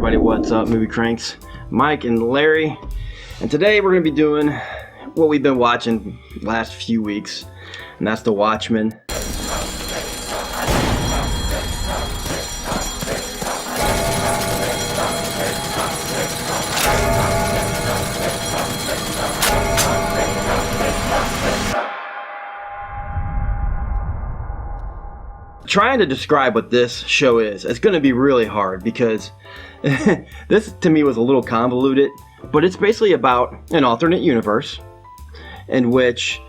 everybody, what's up, Movie Cranks? Mike and Larry, and today we're going to be doing what we've been watching last few weeks, and that's the Watchmen. Trying to describe what this show is, it's going to be really hard because this to me was a little convoluted, but it's basically about an alternate universe in which,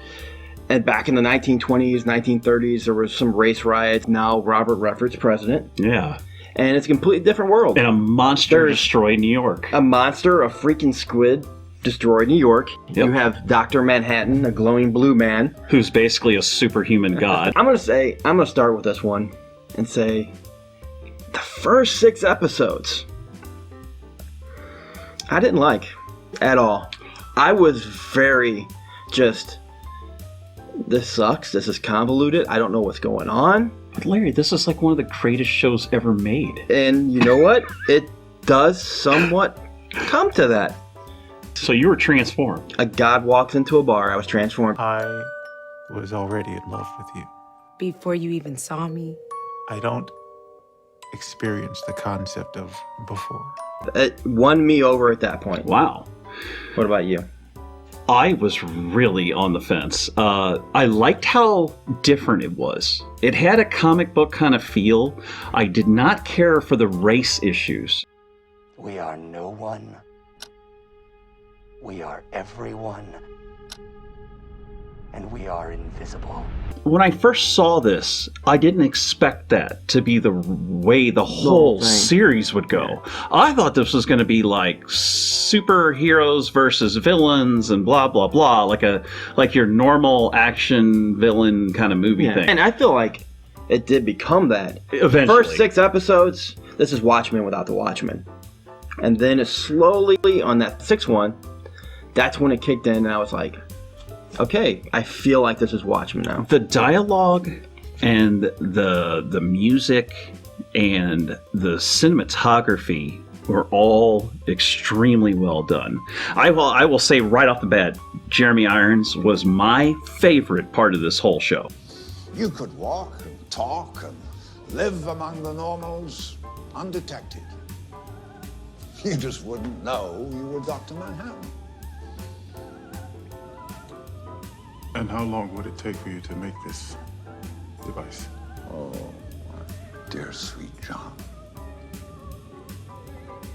and back in the 1920s, 1930s, there was some race riots. Now Robert Redford's president. Yeah. And it's a completely different world. And a monster destroyed New York. A monster, a freaking squid, destroyed New York. Yep. You have Dr. Manhattan, a glowing blue man. Who's basically a superhuman god. I'm going to start with this one and say the first 6 episodes I didn't like at all. I was very just, this sucks, this is convoluted, I don't know what's going on. But Larry, this is like one of the greatest shows ever made. And you know what? It does somewhat come to that. So you were transformed. A god walks into a bar. I was transformed. I was already in love with you. Before you even saw me? I don't experience the concept of before. It won me over at that point. Wow. What about you? I was really on the fence. I liked how different it was. It had a comic book kind of feel. I did not care for the race issues. We are no one. We are everyone, and we are invisible. When I first saw this, I didn't expect that to be the way the whole series would go. I thought this was going to be like superheroes versus villains and blah, blah, blah, like your normal action villain kind of movie thing. And I feel like it did become that. Eventually. First 6 episodes, this is Watchmen without the Watchmen. And then it slowly, on that 6th one, that's when it kicked in, and I was like, okay, I feel like this is Watchmen now. The dialogue and the music and the cinematography were all extremely well done. I will say right off the bat, Jeremy Irons was my favorite part of this whole show. You could walk and talk and live among the normals undetected. You just wouldn't know you were Dr. Manhattan. And how long would it take for you to make this device? Oh, my dear sweet John.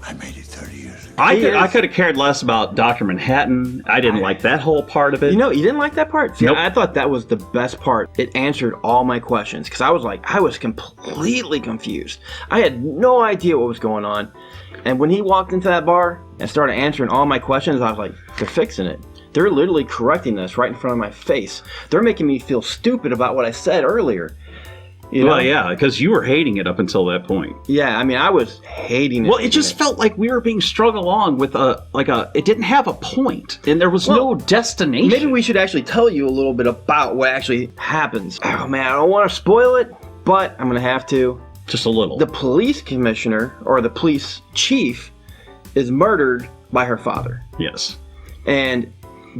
I made it 30 years ago. I could have cared less about Dr. Manhattan. I didn't like that whole part of it. You know, you didn't like that part? See, Nope. I thought that was the best part. It answered all my questions, because I was completely confused. I had no idea what was going on. And when he walked into that bar and started answering all my questions, I was like, they're fixing it. They're literally correcting this right in front of my face. They're making me feel stupid about what I said earlier. You know? Well, yeah, because you were hating it up until that point. Yeah, I mean, I was hating it. Well, it just felt like we were being strung along with it didn't have a point, and there was no destination. Maybe we should actually tell you a little bit about what actually happens. Oh man, I don't want to spoil it, but I'm going to have to. Just a little. The police commissioner, or the police chief, is murdered by her father. Yes. And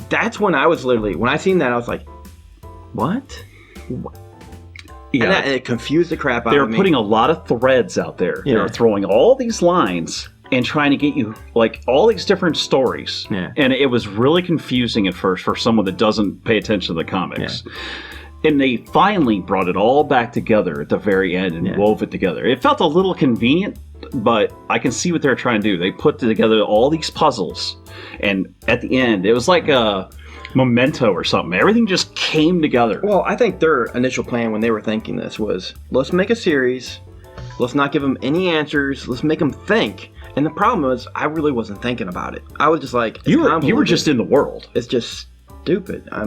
that's when I was literally, when I seen that, I was like, what? Yeah. And it confused the crap out of me. They were putting a lot of threads out there. Yeah. They were throwing all these lines and trying to get you, like, all these different stories. Yeah. And it was really confusing at first for someone that doesn't pay attention to the comics. Yeah. And they finally brought it all back together at the very end and wove it together. It felt a little convenient, but I can see what they're trying to do. They put together all these puzzles, and at the end, it was like a Memento or something. Everything just came together. Well, I think their initial plan when they were thinking this was, let's make a series, let's not give them any answers, let's make them think. And the problem was, I really wasn't thinking about it. I was just like, you were just in the world. It's just stupid. I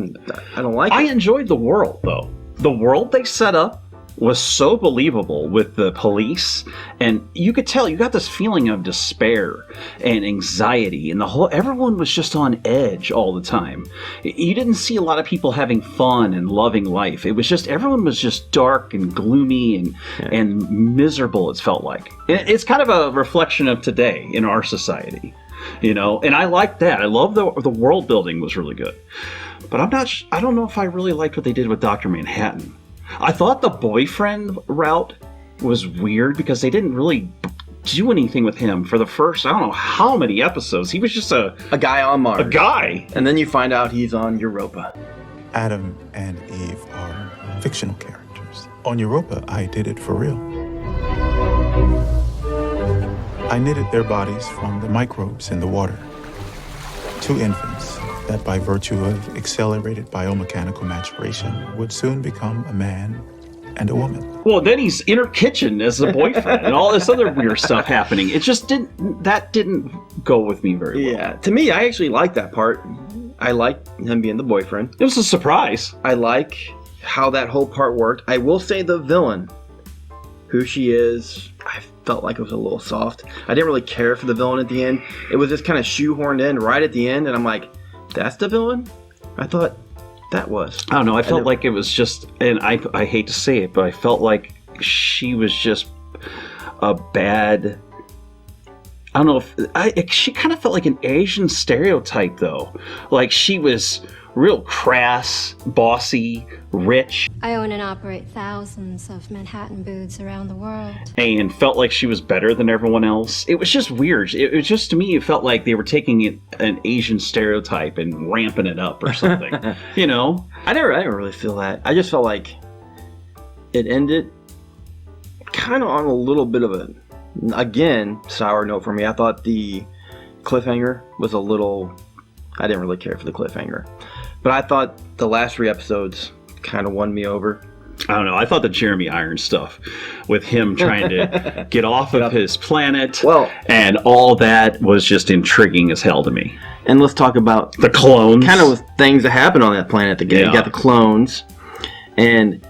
don't like it. I enjoyed the world, though. The world they set up was so believable with the police, and you could tell you got this feeling of despair and anxiety, and everyone was just on edge all the time. You didn't see a lot of people having fun and loving life. It was just everyone was just dark and gloomy and miserable. It felt like it's kind of a reflection of today in our society, And I liked that. I love the world building was really good, but I don't know if I really liked what they did with Dr. Manhattan. I thought the boyfriend route was weird because they didn't really do anything with him for the first, I don't know how many episodes. He was just a guy on Mars. A guy. And then you find out he's on Europa. Adam and Eve are fictional characters. On Europa, I did it for real. I knitted their bodies from the microbes in the water. 2 infants that by virtue of accelerated biomechanical maturation would soon become a man and a woman. Well, then he's in her kitchen as the boyfriend and all this other weird stuff happening. It just didn't go with me very well. Yeah, to me, I actually like that part. I like him being the boyfriend. It was a surprise. I like how that whole part worked. I will say the villain, who she is, I felt like it was a little soft. I didn't really care for the villain at the end. It was just kind of shoehorned in right at the end, and I'm like, that's the villain? I thought that was. I don't know. I felt like it was just, and I hate to say it, but I felt like she was just a bad. I don't know if she kind of felt like an Asian stereotype though. Like she was real crass, bossy, rich. I own and operate thousands of Manhattan booths around the world. And felt like she was better than everyone else. It was just weird. It was just, to me, it felt like they were taking an Asian stereotype and ramping it up or something. I didn't really feel that. I just felt like it ended kind of on a little bit of a, again, sour note for me. I thought the cliffhanger was a little, I didn't really care for the cliffhanger. But I thought the last 3 episodes kind of won me over. I don't know. I thought the Jeremy Irons stuff with him trying to get off of his planet and all that was just intriguing as hell to me. And let's talk about the clones. Kind of things that happen on that planet again. You got the clones. And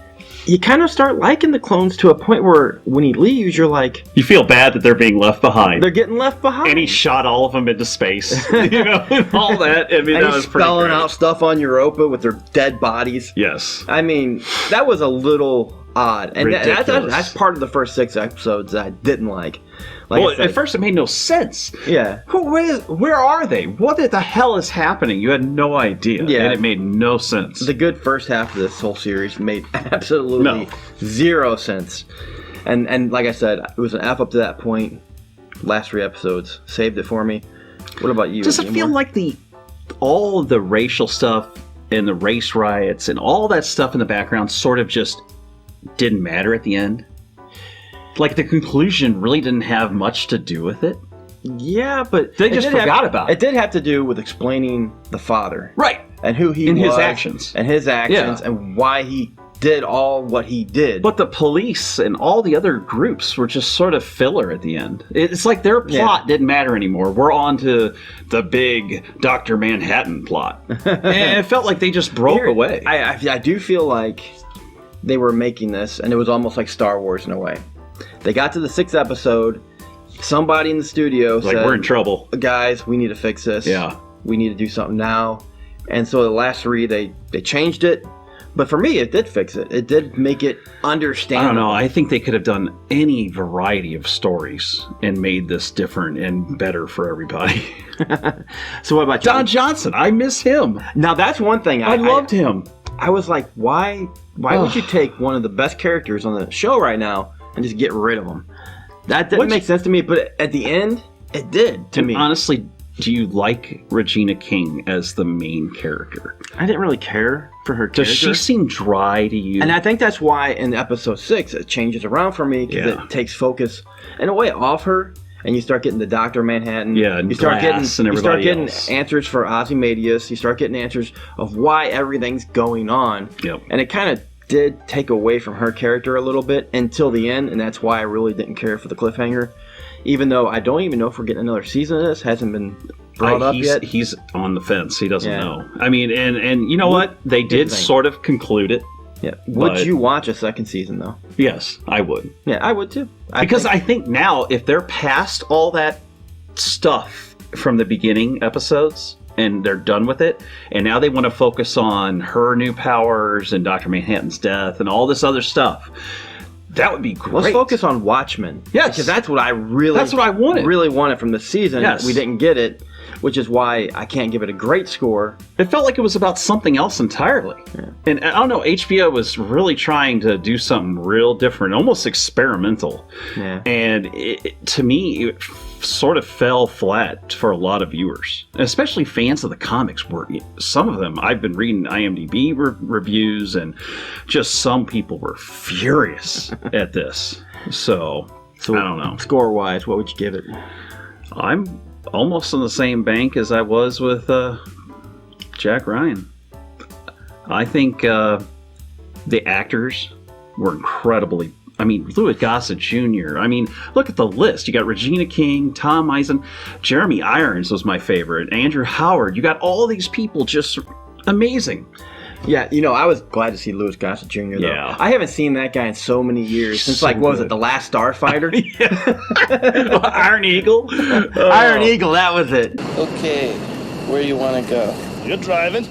you kind of start liking the clones to a point where when he leaves, you're like... You feel bad that they're being left behind. They're getting left behind. And he shot all of them into space. And all that. I mean, and that was pretty spelling great. out stuff on Europa with their dead bodies. Yes. I mean, that was a little odd. And that's part of the first 6 episodes that I didn't like. At first it made no sense. Yeah. Where are they? What the hell is happening? You had no idea. Yeah. And it made no sense. The good first half of this whole series made absolutely zero sense. And like I said, it was an F up to that point. Last 3 episodes saved it for me. What about you? Does it feel like all the racial stuff and the race riots and all that stuff in the background sort of just didn't matter at the end? Like the conclusion really didn't have much to do with it. Yeah, but they just forgot about it. It did have to do with explaining the father, right? And who he was, his actions, and why he did all what he did. But the police and all the other groups were just sort of filler at the end. It's like their plot didn't matter anymore. We're on to the big Dr. Manhattan plot, and it felt like they just broke away. I do feel like they were making this, and it was almost like Star Wars in a way. They got to the 6th episode. Somebody in the studio said, we're in trouble. Guys, we need to fix this. Yeah. We need to do something now. And so the last 3, they changed it. But for me, it did fix it. It did make it understandable. I don't know. I think they could have done any variety of stories and made this different and better for everybody. So what about you? Don Johnson. I miss him. Now, that's one thing. I loved him. I was like, why would you take one of the best characters on the show right now and just get rid of him? That didn't make sense to me, but at the end, it did to me. Honestly, do you like Regina King as the main character? I didn't really care for her character. Does she seem dry to you? And I think that's why in episode 6 it changes around for me, because it takes focus in a way off her, and you start getting the Dr. Manhattan. Yeah, and you start getting else. Answers for Ozymandias. You start getting answers of why everything's going on. Yep. And it kind of did take away from her character a little bit until the end, and that's why I really didn't care for the cliffhanger. Even though I don't even know if we're getting another season of this, hasn't been brought up yet. He's on the fence. He doesn't know. I mean, and you know what? They did sort of conclude it. Yeah. Would But- you watch a second season though? Yes, I would. Yeah, I would too. I think now, if they're past all that stuff from the beginning episodes and they're done with it, and now they want to focus on her new powers and Dr. Manhattan's death and all this other stuff, that would be great. Let's focus on Watchmen. Yes. Because that's what I wanted. Really wanted from the season. Yes. We didn't get it, which is why I can't give it a great score. It felt like it was about something else entirely. Yeah. And I don't know, HBO was really trying to do something real different, almost experimental. Yeah. And to me, it sort of fell flat for a lot of viewers, especially fans of the comics. Some of them, I've been reading IMDb reviews, and just some people were furious at this. So I don't know. Score-wise, what would you give it? I'm almost in the same bank as I was with Jack Ryan. I think the actors were incredibly... I mean, Louis Gossett Jr. I mean, look at the list. You got Regina King, Tom Eisen, Jeremy Irons was my favorite, Andrew Howard. You got all these people just amazing. Yeah, I was glad to see Louis Gossett Jr. though. Yeah. I haven't seen that guy in so many years. Since, So what was it, good. The Last Starfighter? Iron Eagle. Iron Eagle, that was it. Okay, where you want to go? You're driving.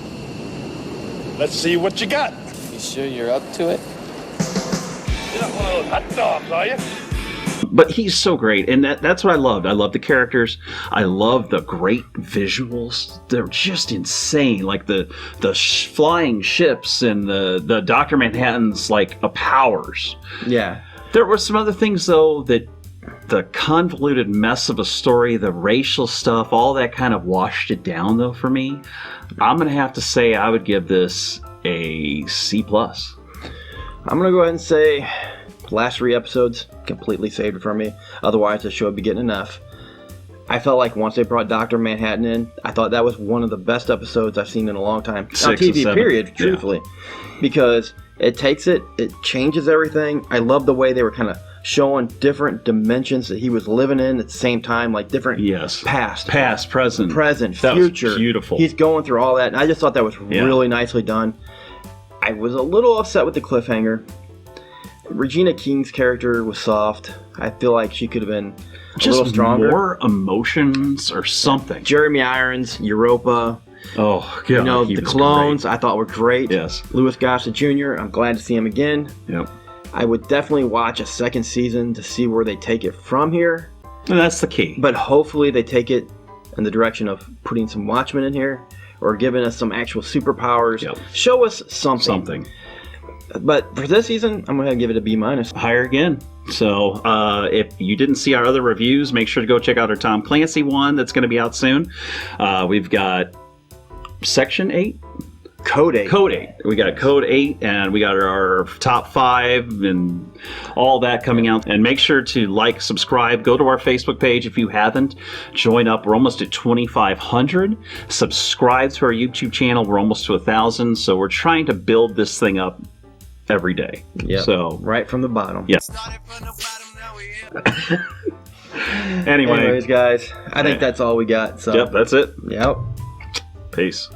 Let's see what you got. You sure you're up to it? You're not one of those hot dogs, are you? But he's so great, and that's what I loved. I love the characters. I love the great visuals. They're just insane, like the flying ships and the Dr. Manhattan's powers. Yeah. There were some other things though that the convoluted mess of a story, the racial stuff, all that kind of washed it down though for me. I'm gonna have to say I would give this a C+. I'm gonna go ahead and say the last 3 episodes completely saved it for me. Otherwise, the show would be getting enough. I felt like once they brought Dr. Manhattan in, I thought that was one of the best episodes I've seen in a long time. 6 on and TV, 7. period, truthfully. Because it takes it changes everything. I love the way they were kind of showing different dimensions that he was living in at the same time, like different past, present, future. Was beautiful. He's going through all that, and I just thought that was really nicely done. I was a little upset with the cliffhanger. Regina King's character was soft. I feel like she could have been a little stronger. More emotions or something. Jeremy Irons, Europa. Oh, yeah. The clones I thought were great. Yes. Louis Gossett Jr., I'm glad to see him again. Yep. I would definitely watch a second season to see where they take it from here. And that's the key. But hopefully they take it in the direction of putting some Watchmen in here or giving us some actual superpowers. Yep. Show us something. But for this season, I'm going to give it a B-. Higher again. So if you didn't see our other reviews, make sure to go check out our Tom Clancy one that's going to be out soon. We've got Section 8. Code 8. Code 8. We got Code 8, and we got our top 5 and all that coming out. And make sure to subscribe, go to our Facebook page if you haven't. Join up. We're almost at 2,500. Subscribe to our YouTube channel. We're almost to 1,000. So we're trying to build this thing up every day. Yeah. So right from the bottom. Yes. Anyways, guys, I think that's all we got. So. Yep, that's it. Yep. Peace.